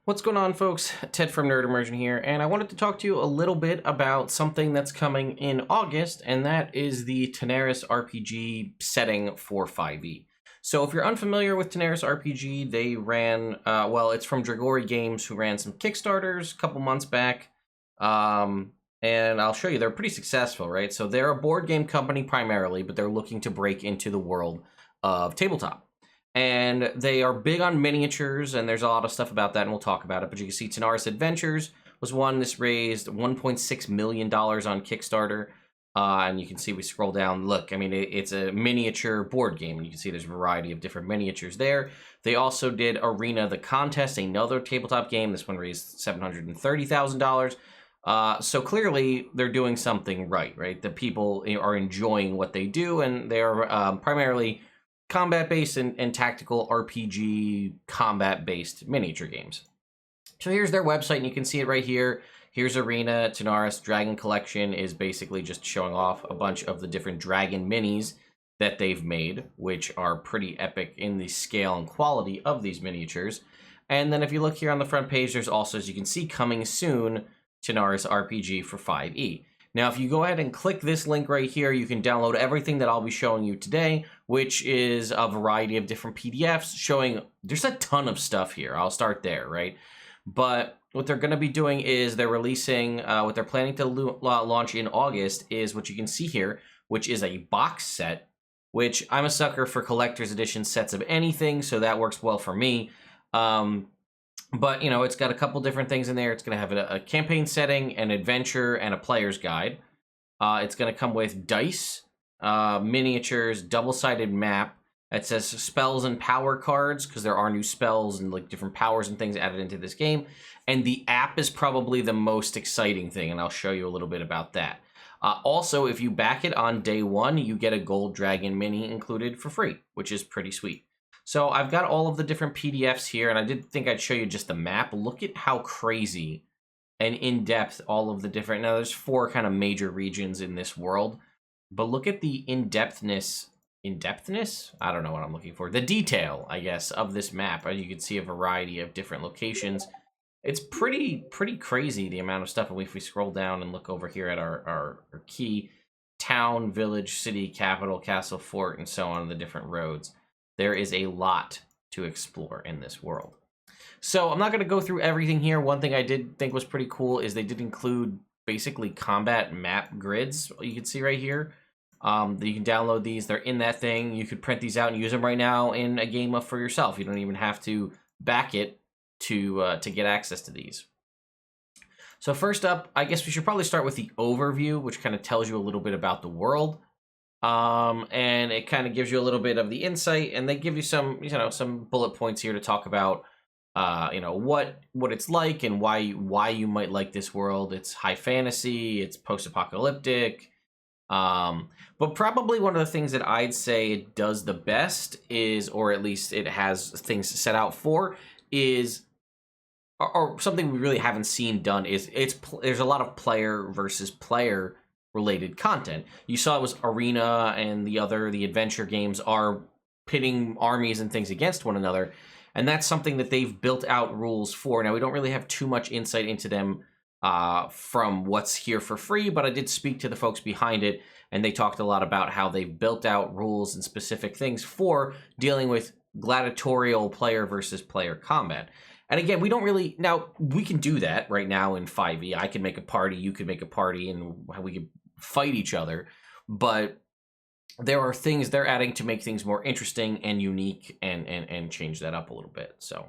What's going on, folks? Ted from Immersion here, and I wanted to talk to you a little bit about something that's coming in August, and that is the Tanares RPG setting for 5e. So if you're unfamiliar with Tanares RPG, they ran, it's from Dragori Games, who ran some Kickstarters a couple months back, and I'll show you, they're pretty successful, right? So they're a board game company primarily, but they're looking to break into the world of tabletop. And they are big on miniatures, and there's a lot of stuff about that, and we'll talk about it. But you can see Tanares Adventures was one. This raised $1.6 million on Kickstarter. And you can see we scroll down. Look, I mean, it's a miniature board game, and you can see there's a variety of different miniatures there. They also did Arena the Contest, another tabletop game. This one raised $730,000. So clearly, they're doing something right? The people are enjoying what they do, and they're primarily combat-based and tactical RPG combat-based miniature games. So here's their website, and you can see it right here. Here's Arena. Tanares Dragon Collection is basically just showing off a bunch of the different dragon minis that they've made, which are pretty epic in the scale and quality of these miniatures. And then if you look here on the front page, there's also, as you can see, coming soon, Tanares RPG for 5e. Now, if you go ahead and click this link right here, you can download everything that I'll be showing you today, which is a variety of different PDFs showing there's a ton of stuff here. I'll start there, right? But what they're going to be doing is they're releasing, what they're planning to launch in August is what you can see here, which is a box set, which I'm a sucker for collector's edition sets of anything, so that works well for me. But, you know, it's got a couple different things in there. It's going to have a campaign setting, an adventure, and a player's guide. It's going to come with dice, miniatures, double-sided map. It says spells and power cards, because there are new spells and like different powers and things added into this game. And the app is probably the most exciting thing, and I'll show you a little bit about that. Also, if you back it on day one, you get a Gold Dragon Mini included for free, which is pretty sweet. So I've got all of the different PDFs here, and I did think I'd show you just the map. Look at how crazy and in-depth all of the different... Now, there's 4 kind of major regions in this world, but look at the in-depthness... In-depthness? I don't know what I'm looking for. The detail, I guess, of this map. You can see a variety of different locations. It's pretty crazy, the amount of stuff. And if we scroll down and look over here at our key town, village, city, capital, castle, fort, and so on, the different roads, there is a lot to explore in this world. So I'm not going to go through everything here. One thing I did think was pretty cool is they did include basically combat map grids. You can see right here. You can download these. They're in that thing. You could print these out and use them right now in a game for yourself. You don't even have to back it to get access to these. So first up, I guess we should probably start with the overview, which kind of tells you a little bit about the world. And it kind of gives you a little bit of the insight, and they give you some, some bullet points here to talk about, what it's like and why you might like this world. It's high fantasy, it's post-apocalyptic, but probably one of the things that I'd say it does the best is, or at least it has things set out for, is, or something we really haven't seen done is there's a lot of player versus player related content. You saw it was Arena and the adventure games are pitting armies and things against one another, and that's something that they've built out rules for. Now, we don't really have too much insight into them from what's here for free, but I did speak to the folks behind it, and they talked a lot about how they've built out rules and specific things for dealing with gladiatorial player versus player combat. And again, we don't really... Now, we can do that right now in 5e. I can make a party, you could make a party, and we could fight each other, but there are things they're adding to make things more interesting and unique and change that up a little bit. So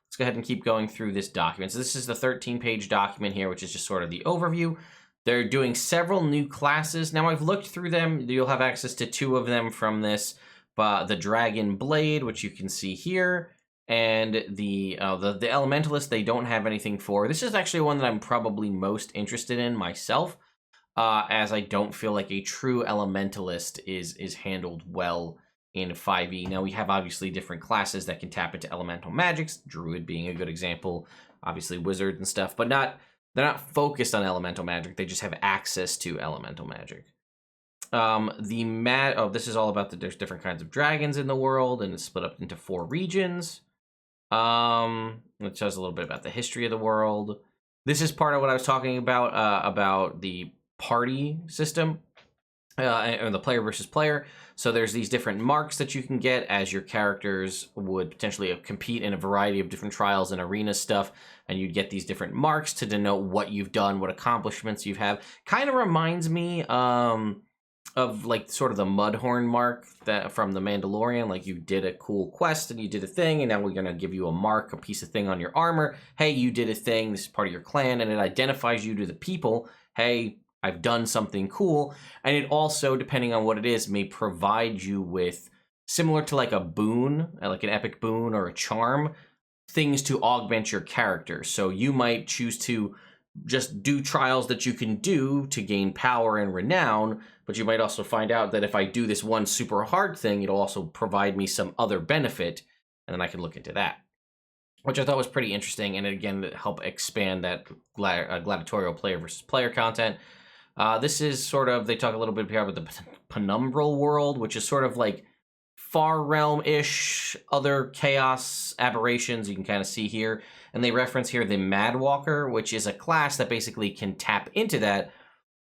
let's go ahead and keep going through this document. So this is the 13-page document here, which is just sort of the overview. They're doing several new classes. Now, I've looked through them. You'll have access to 2 of them from this, the Dragon Blade, which you can see here, and the Elementalist they don't have anything for. This is actually one that I'm probably most interested in myself, as I don't feel like a true Elementalist is handled well in 5e. Now, we have obviously different classes that can tap into elemental magics, Druid being a good example, obviously Wizard and stuff, but they're not focused on elemental magic, they just have access to elemental magic. This is all about there's different kinds of dragons in the world, and it's split up into 4 regions. It tells a little bit about the history of the world. This is part of what I was talking about the party system, and the player versus player. So there's these different marks that you can get as your characters would potentially compete in a variety of different trials and arena stuff, and you'd get these different marks to denote what you've done, what accomplishments you have. Kind of reminds me of like sort of the Mudhorn mark that from the Mandalorian, like you did a cool quest and you did a thing, and now we're gonna give you a mark, a piece of thing on your armor. Hey, you did a thing. This is part of your clan, and it identifies you to the people. Hey, I've done something cool. And it also, depending on what it is, may provide you with, similar to like a boon, like an epic boon or a charm, things to augment your character. So you might choose to just do trials that you can do to gain power and renown, but you might also find out that if I do this one super hard thing, it'll also provide me some other benefit, and then I can look into that, which I thought was pretty interesting, and again, help expand that gladiatorial player versus player content. This is sort of, they talk a little bit here about the penumbral world, which is sort of like Far Realm-ish, other chaos aberrations you can kind of see here. And they reference here the Madwalker, which is a class that basically can tap into that.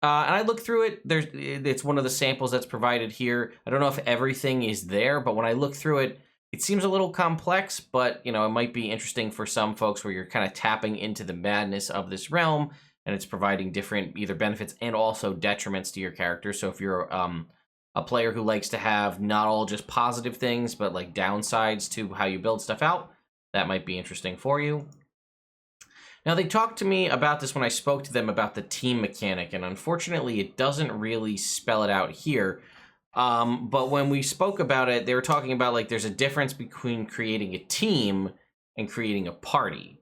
And I looked through it. It's one of the samples that's provided here. I don't know if everything is there, but when I look through it, it seems a little complex, but you know, it might be interesting for some folks where you're kind of tapping into the madness of this realm, and it's providing different either benefits and also detriments to your character. So if you're a player who likes to have not all just positive things, but like downsides to how you build stuff out, that might be interesting for you. Now, they talked to me about this when I spoke to them about the team mechanic, and unfortunately, it doesn't really spell it out here. But when we spoke about it, they were talking about like there's a difference between creating a team and creating a party.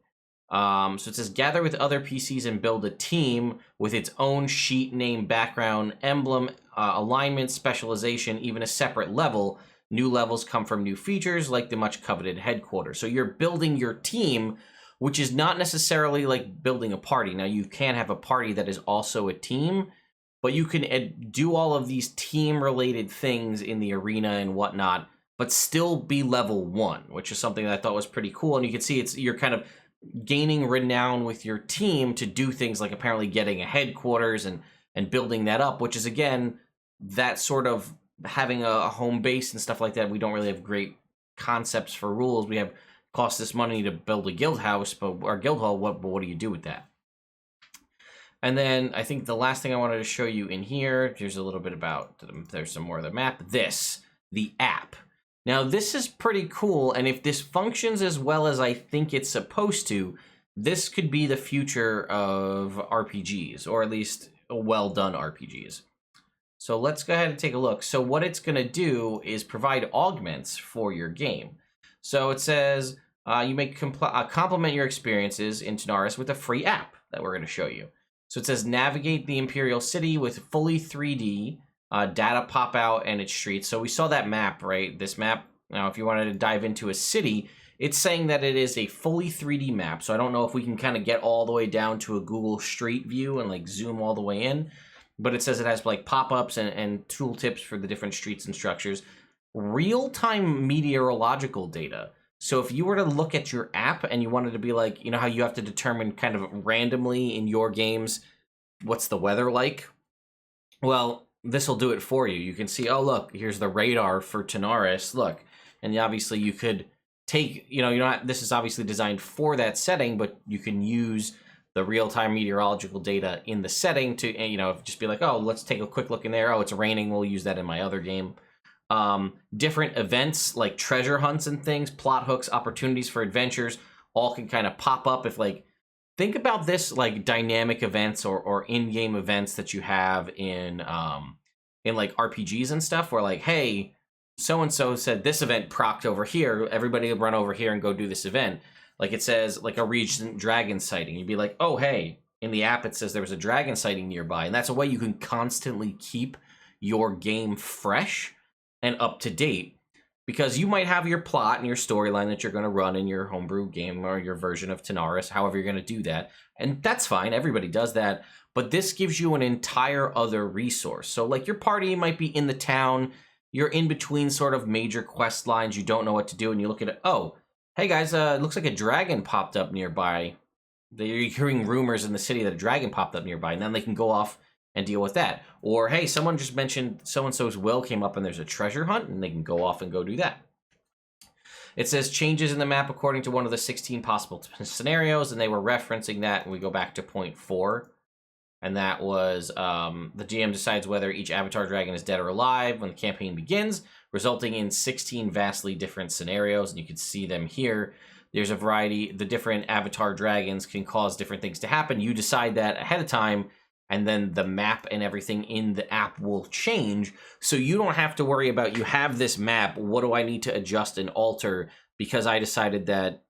So it says, gather with other PCs and build a team with its own sheet, name, background, emblem, alignment, specialization, even a separate level. New levels come from new features like the much coveted headquarters. So you're building your team, which is not necessarily like building a party. Now, you can have a party that is also a team, but you can do all of these team-related things in the arena and whatnot, but still be level 1, which is something that I thought was pretty cool. And you can see you're kind of gaining renown with your team to do things like apparently getting a headquarters and building that up, which is, again, that sort of having a home base and stuff like that. We don't really have great concepts for rules. We have cost this money to build a guild house, but our guild hall, what do you do with that? And then I think the last thing I wanted to show you in here, here's a little bit about, there's some more of the map, the app. Now, this is pretty cool, and if this functions as well as I think it's supposed to, this could be the future of RPGs, or at least well-done RPGs. So let's go ahead and take a look. So what it's going to do is provide augments for your game. So it says you may complement your experiences in Tanares with a free app that we're going to show you. So it says navigate the Imperial City with fully 3D data pop out and its streets. So we saw that map, right? This map. Now, if you wanted to dive into a city, it's saying that it is a fully 3D map. So I don't know if we can kind of get all the way down to a Google Street View and like zoom all the way in. But it says it has like pop-ups and tooltips for the different streets and structures. Real-time meteorological data. So if you were to look at your app and you wanted to be like, you know how you have to determine kind of randomly in your games what's the weather like? Well, this will do it for you. You can see, oh, look, here's the radar for Tanares. Look. And obviously you could take, this is obviously designed for that setting, but you can use the real-time meteorological data in the setting to, just be like, oh, let's take a quick look in there. Oh, it's raining. We'll use that in my other game. Different events like treasure hunts and things, plot hooks, opportunities for adventures, all can kind of pop up if think about this like dynamic events or in-game events that you have in like RPGs and stuff where like, hey, so-and-so said this event procced over here. Everybody run over here and go do this event. Like it says like a recent dragon sighting. You'd be like, oh, hey, in the app it says there was a dragon sighting nearby. And that's a way you can constantly keep your game fresh and up to date, because you might have your plot and your storyline that you're going to run in your homebrew game or your version of Tanares, however you're going to do that. And that's fine. Everybody does that. But this gives you an entire other resource. So like your party might be in the town. You're in between sort of major quest lines. You don't know what to do. And you look at it. Oh, hey guys, it looks like a dragon popped up nearby. They're hearing rumors in the city that a dragon popped up nearby, and then they can go off and deal with that. Or, hey, someone just mentioned so-and-so's will came up and there's a treasure hunt, and they can go off and go do that. It says changes in the map according to one of the 16 possible scenarios, and they were referencing that, and we go back to point 4. And that was the GM decides whether each avatar dragon is dead or alive when the campaign begins, resulting in 16 vastly different scenarios, and you can see them here. There's a variety. The different avatar dragons can cause different things to happen. You decide that ahead of time, and then the map and everything in the app will change, so you don't have to worry about, you have this map, what do I need to adjust and alter because I decided that,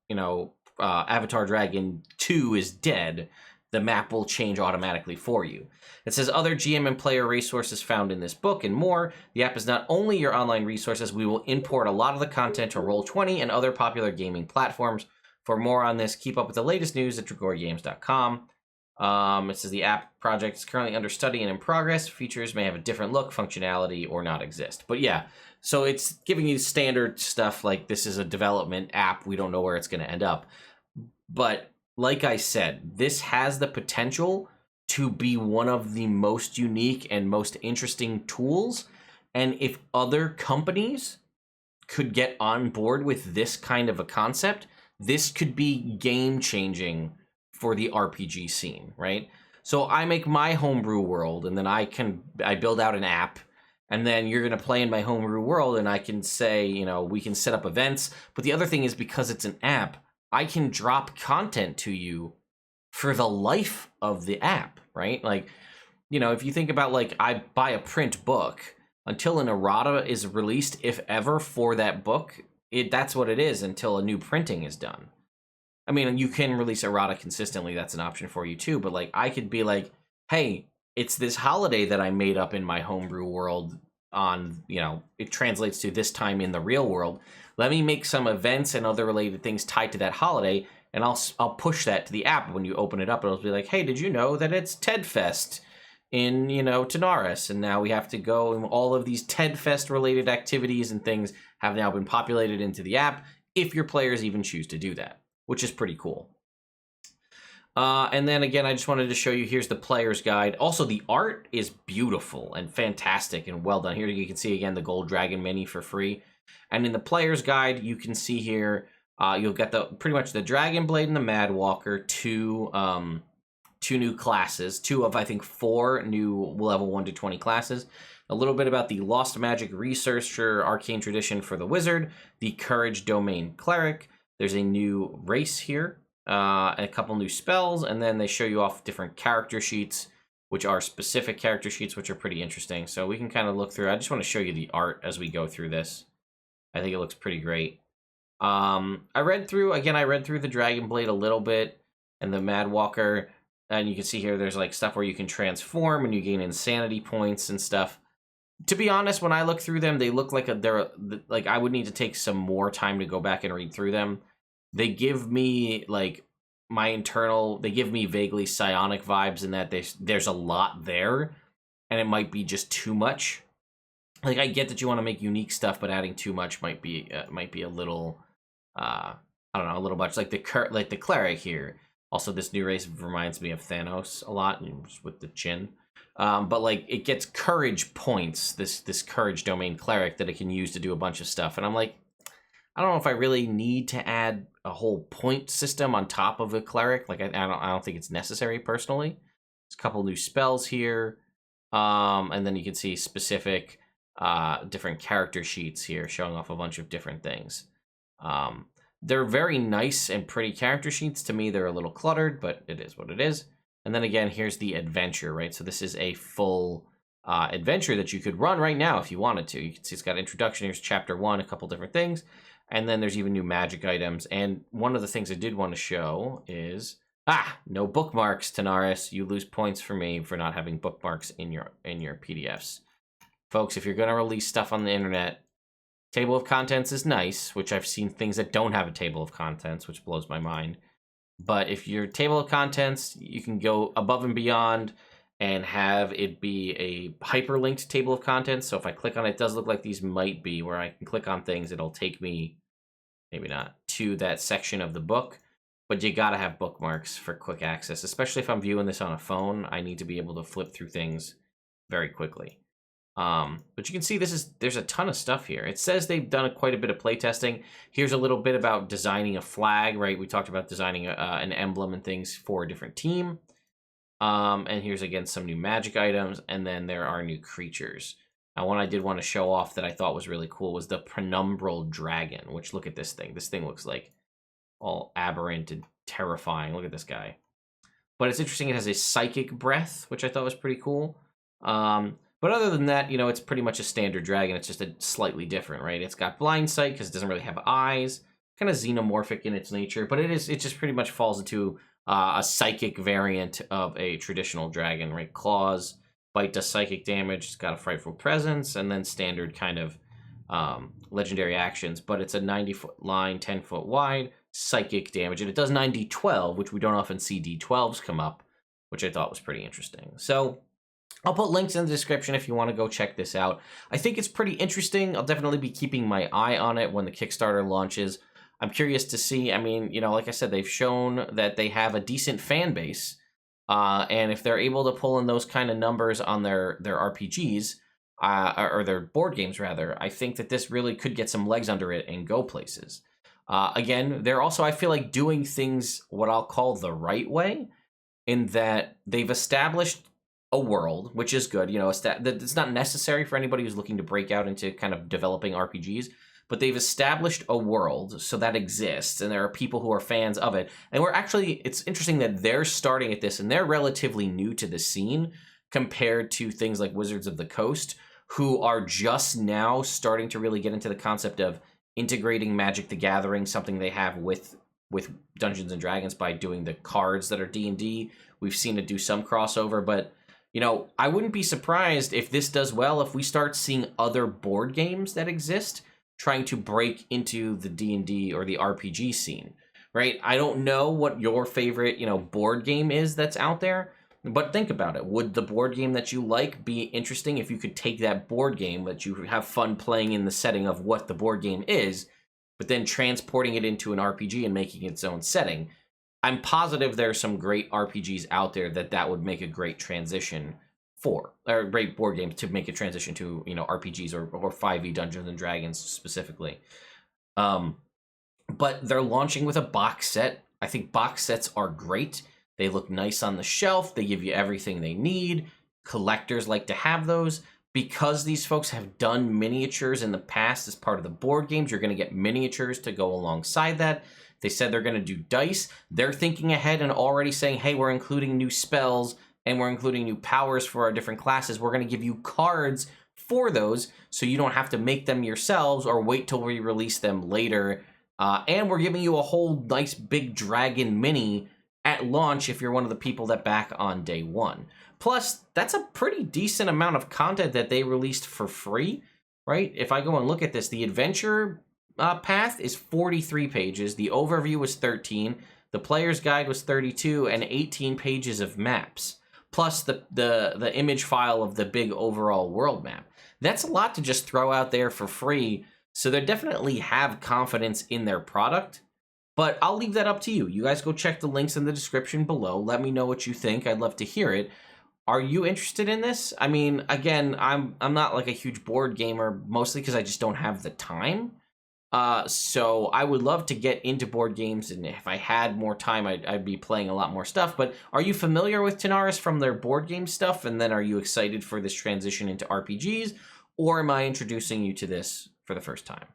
Avatar Dragon 2 is dead. The map will change automatically for you. It says other GM and player resources found in this book and more. The app is not only your online resources, we will import a lot of the content to Roll20 and other popular gaming platforms. For more on this, keep up with the latest news at DragoriGames.com. It says the app project is currently under study and in progress. Features may have a different look, functionality, or not exist. But yeah, so it's giving you standard stuff like this is a development app. We don't know where it's going to end up. But like I said, this has the potential to be one of the most unique and most interesting tools. And if other companies could get on board with this kind of a concept, this could be game-changing for the RPG scene, right? So I make my homebrew world, and then I build out an app, and then you're going to play in my homebrew world, and I can say, we can set up events. But the other thing is, because it's an app, I can drop content to you for the life of the app, right? Like, if you think about, like, I buy a print book, until an errata is released, if ever, for that book, that's what it is until a new printing is done. I mean, you can release errata consistently. That's an option for you too. But like, I could be like, hey, it's this holiday that I made up in my homebrew world on, it translates to this time in the real world. Let me make some events and other related things tied to that holiday, and I'll push that to the app. When you open it up, it'll be like, hey, did you know that it's Ted Fest in, Tanares? And now we have to go, and all of these Ted Fest related activities and things have now been populated into the app, if your players even choose to do that, which is pretty cool. And then again, I just wanted to show you, here's the player's guide. Also, the art is beautiful and fantastic and well done. Here you can see, again, the Gold Dragon mini for free. And in the player's guide, you can see here, you'll get pretty much the Dragon Blade and the Mad Walker, two new classes, 2 of, I think, 4 new level 1 to 20 classes. A little bit about the Lost Magic Researcher Arcane Tradition for the Wizard, the Courage Domain Cleric. There's a new race here, and a couple new spells, and then they show you off different character sheets, which are specific character sheets, which are pretty interesting. So we can kind of look through. I just want to show you the art as we go through this. I think it looks pretty great. I read through the Dragon Blade a little bit, and the Mad Walker, and you can see here there's like stuff where you can transform and you gain insanity points and stuff. To be honest, when I look through them, they look like I would need to take some more time to go back and read through them. They give me like they give me vaguely psionic vibes in that there's a lot there, and it might be just too much. Like, I get that you want to make unique stuff, but adding too much might be a little, I don't know, a little much. Like the cleric here. Also, this new race reminds me of Thanos a lot, just with the chin. But like, it gets courage points, this Courage Domain Cleric, that it can use to do a bunch of stuff. And I'm like, I don't know if I really need to add a whole point system on top of a cleric. Like, I don't think it's necessary personally. There's a couple new spells here, and then you can see specific different character sheets here showing off a bunch of different things. They're very nice and pretty character sheets. To me, they're a little cluttered, but it is what it is. And then again, here's the adventure, right? So this is a full adventure that you could run right now if you wanted to. You can see it's got introduction. Here's chapter 1, a couple different things. And then there's even new magic items. And one of the things I did want to show is, no bookmarks, Tanares. You lose points for me for not having bookmarks in your PDFs. Folks, if you're going to release stuff on the internet, table of contents is nice, which I've seen things that don't have a table of contents, which blows my mind. But if your table of contents, you can go above and beyond and have it be a hyperlinked table of contents. So if I click on it, it does look like these might be where I can click on things. It'll take me, maybe not, to that section of the book, but you gotta have bookmarks for quick access, especially if I'm viewing this on a phone. I need to be able to flip through things very quickly. But you can see there's a ton of stuff here. It says they've done quite a bit of playtesting. Here's a little bit about designing a flag, right? We talked about designing an emblem and things for a different team. And here's again some new magic items, and then there are new creatures. Now, one I did want to show off that I thought was really cool was the penumbral dragon, which look at this thing. This thing looks like all aberrant and terrifying. Look at this guy. But it's interesting, it has a psychic breath, which I thought was pretty cool. But other than that, you know, it's pretty much a standard dragon. It's just a slightly different, right? It's got blind sight because it doesn't really have eyes. Kind of xenomorphic in its nature, but it just pretty much falls into a psychic variant of a traditional dragon, right? Claws, bite does psychic damage. It's got a frightful presence, and then standard kind of legendary actions. But it's a 90-foot line, 10-foot wide, psychic damage, and it does 9d12, which we don't often see d12s come up, which I thought was pretty interesting. So I'll put links in the description if you want to go check this out. I think it's pretty interesting. I'll definitely be keeping my eye on it when the Kickstarter launches. I'm curious to see, I mean, you know, like I said, they've shown that they have a decent fan base. And if they're able to pull in those kind of numbers on their RPGs, or their board games rather, I think that this really could get some legs under it and go places. Again, they're also, I feel like, doing things what I'll call the right way, in that they've established a world, which is good. You know, it's not necessary for anybody who's looking to break out into kind of developing RPGs, but they've established a world so that exists, and there are people who are fans of it. And it's interesting that they're starting at this, and they're relatively new to the scene compared to things like Wizards of the Coast, who are just now starting to really get into the concept of integrating Magic the Gathering, something they have with Dungeons and Dragons by doing the cards that are D&D. We've seen it do some crossover, but you know, I wouldn't be surprised if this does well if we start seeing other board games that exist trying to break into the D&D or the RPG scene, right? I don't know what your favorite, you know, board game is that's out there, but think about it. Would the board game that you like be interesting if you could take that board game that you have fun playing in the setting of what the board game is, but then transporting it into an RPG and making its own setting? I'm positive there are some great RPGs out there that would make a great transition for, or great board games to make a transition to, you know, RPGs or 5e Dungeons and Dragons specifically. But they're launching with a box set. I think box sets are great. They look nice on the shelf. They give you everything they need. Collectors like to have those. Because these folks have done miniatures in the past as part of the board games, you're going to get miniatures to go alongside that. They said they're going to do dice. They're thinking ahead and already saying, hey, we're including new spells and we're including new powers for our different classes. We're going to give you cards for those so you don't have to make them yourselves or wait till we release them later. And we're giving you a whole nice big dragon mini at launch if you're one of the people that back on day one. Plus, that's a pretty decent amount of content that they released for free, right? If I go and look at this, the adventure path is 43 pages. The overview was 13. The player's guide was 32, and 18 pages of maps, plus the image file of the big overall world map. That's a lot to just throw out there for free. So they definitely have confidence in their product. But I'll leave that up to you. You guys go check the links in the description below. Let me know what you think. I'd love to hear it. Are you interested in this? I mean, again, I'm not like a huge board gamer, mostly because I just don't have the time. So I would love to get into board games, and if I had more time, I'd be playing a lot more stuff. But are you familiar with Tanares from their board game stuff? And then are you excited for this transition into RPGs? Or am I introducing you to this for the first time?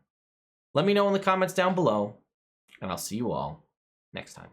Let me know in the comments down below, and I'll see you all next time.